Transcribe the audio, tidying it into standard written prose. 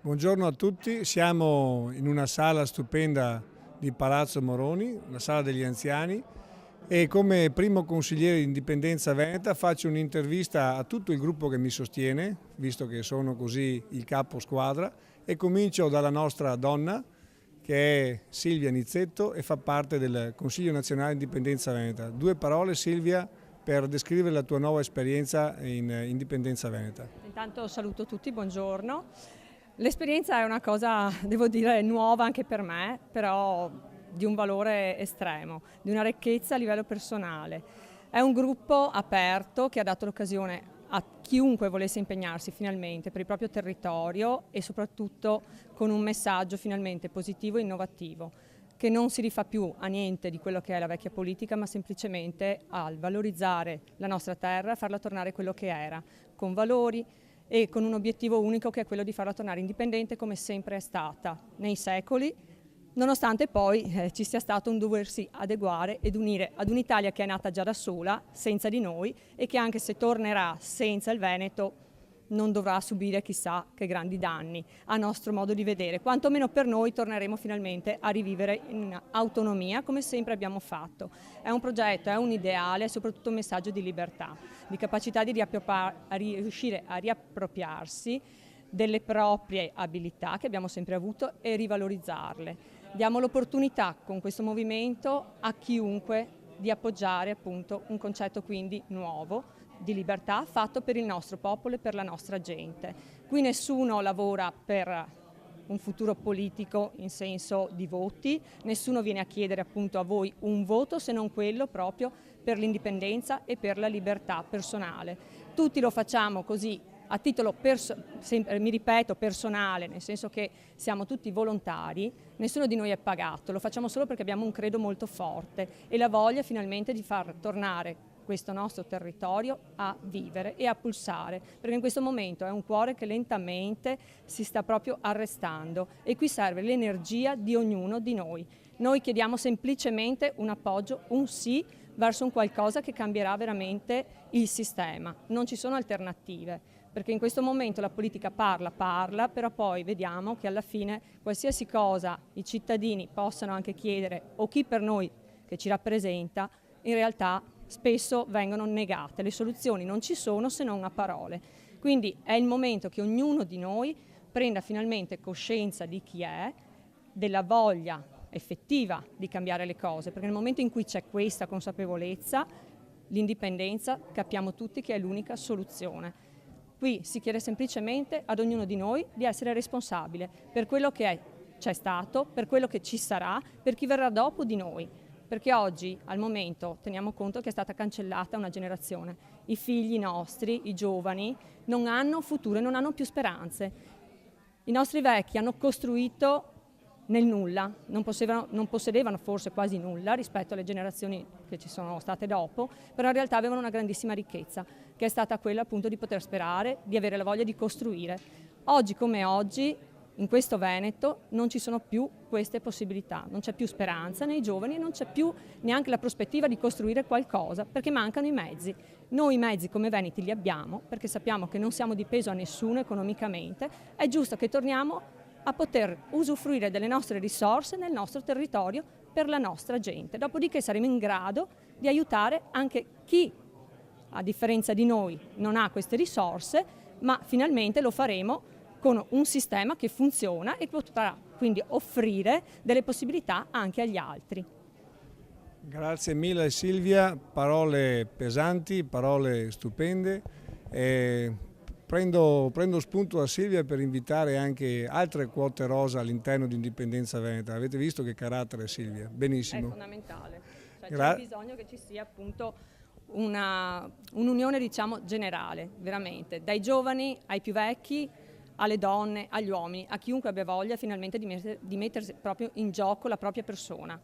Buongiorno a tutti, siamo in una sala stupenda di Palazzo Moroni, una sala degli anziani, e come primo consigliere di Indipendenza Veneta faccio un'intervista a tutto il gruppo che mi sostiene, visto che sono così il capo squadra, e comincio dalla nostra donna, che è Silvia Nizzetto e fa parte del Consiglio Nazionale Indipendenza Veneta. Due parole, Silvia, per descrivere la tua nuova esperienza in Indipendenza Veneta. Intanto saluto tutti, buongiorno. L'esperienza è una cosa, devo dire, nuova anche per me, però di un valore estremo, di una ricchezza a livello personale. È un gruppo aperto che ha dato l'occasione a chiunque volesse impegnarsi finalmente per il proprio territorio e soprattutto con un messaggio finalmente positivo e innovativo, che non si rifà più a niente di quello che è la vecchia politica, ma semplicemente al valorizzare la nostra terra e farla tornare quello che era, con valori e con un obiettivo unico, che è quello di farla tornare indipendente come sempre è stata nei secoli, nonostante poi ci sia stato un doversi adeguare ed unire ad un'Italia che è nata già da sola, senza di noi, e che anche se tornerà senza il Veneto non dovrà subire chissà che grandi danni a nostro modo di vedere. Quantomeno per noi torneremo finalmente a rivivere in autonomia come sempre abbiamo fatto. È un progetto, è un ideale, è soprattutto un messaggio di libertà, di capacità di riuscire a riappropriarsi delle proprie abilità che abbiamo sempre avuto e rivalorizzarle. Diamo l'opportunità con questo movimento a chiunque di appoggiare appunto un concetto quindi nuovo di libertà fatto per il nostro popolo e per la nostra gente. Qui nessuno lavora per un futuro politico in senso di voti, nessuno viene a chiedere appunto a voi un voto se non quello proprio per l'indipendenza e per la libertà personale. Tutti lo facciamo così a titolo, mi ripeto, personale, nel senso che siamo tutti volontari, nessuno di noi è pagato, lo facciamo solo perché abbiamo un credo molto forte e la voglia finalmente di far tornare questo nostro territorio a vivere e a pulsare, perché in questo momento è un cuore che lentamente si sta proprio arrestando e qui serve l'energia di ognuno di noi. Noi chiediamo semplicemente un appoggio, un sì verso un qualcosa che cambierà veramente il sistema. Non ci sono alternative, perché in questo momento la politica parla, però poi vediamo che alla fine qualsiasi cosa i cittadini possano anche chiedere o chi per noi che ci rappresenta, in realtà spesso vengono negate, le soluzioni non ci sono se non a parole. Quindi è il momento che ognuno di noi prenda finalmente coscienza di chi è, della voglia effettiva di cambiare le cose, perché nel momento in cui c'è questa consapevolezza, l'indipendenza capiamo tutti che è l'unica soluzione. Qui si chiede semplicemente ad ognuno di noi di essere responsabile per quello che c'è stato, per quello che ci sarà, per chi verrà dopo di noi. Perché oggi, al momento, teniamo conto che è stata cancellata una generazione. I figli nostri, i giovani, non hanno futuro e non hanno più speranze. I nostri vecchi hanno costruito nel nulla, non possedevano forse quasi nulla rispetto alle generazioni che ci sono state dopo, però in realtà avevano una grandissima ricchezza, che è stata quella appunto di poter sperare, di avere la voglia di costruire. Oggi come oggi, in questo Veneto non ci sono più queste possibilità, non c'è più speranza nei giovani e non c'è più neanche la prospettiva di costruire qualcosa perché mancano i mezzi. Noi i mezzi come veneti li abbiamo perché sappiamo che non siamo di peso a nessuno economicamente, è giusto che torniamo a poter usufruire delle nostre risorse nel nostro territorio per la nostra gente. Dopodiché saremo in grado di aiutare anche chi, a differenza di noi, non ha queste risorse, ma finalmente lo faremo con un sistema che funziona e potrà quindi offrire delle possibilità anche agli altri. Grazie mille Silvia, parole pesanti, parole stupende. Prendo spunto da Silvia per invitare anche altre quote rosa all'interno di Indipendenza Veneta. Avete visto che carattere Silvia? Benissimo. È fondamentale, cioè, c'è bisogno che ci sia appunto un'unione diciamo generale, veramente, dai giovani ai più vecchi, alle donne, agli uomini, a chiunque abbia voglia finalmente di mettersi proprio in gioco la propria persona.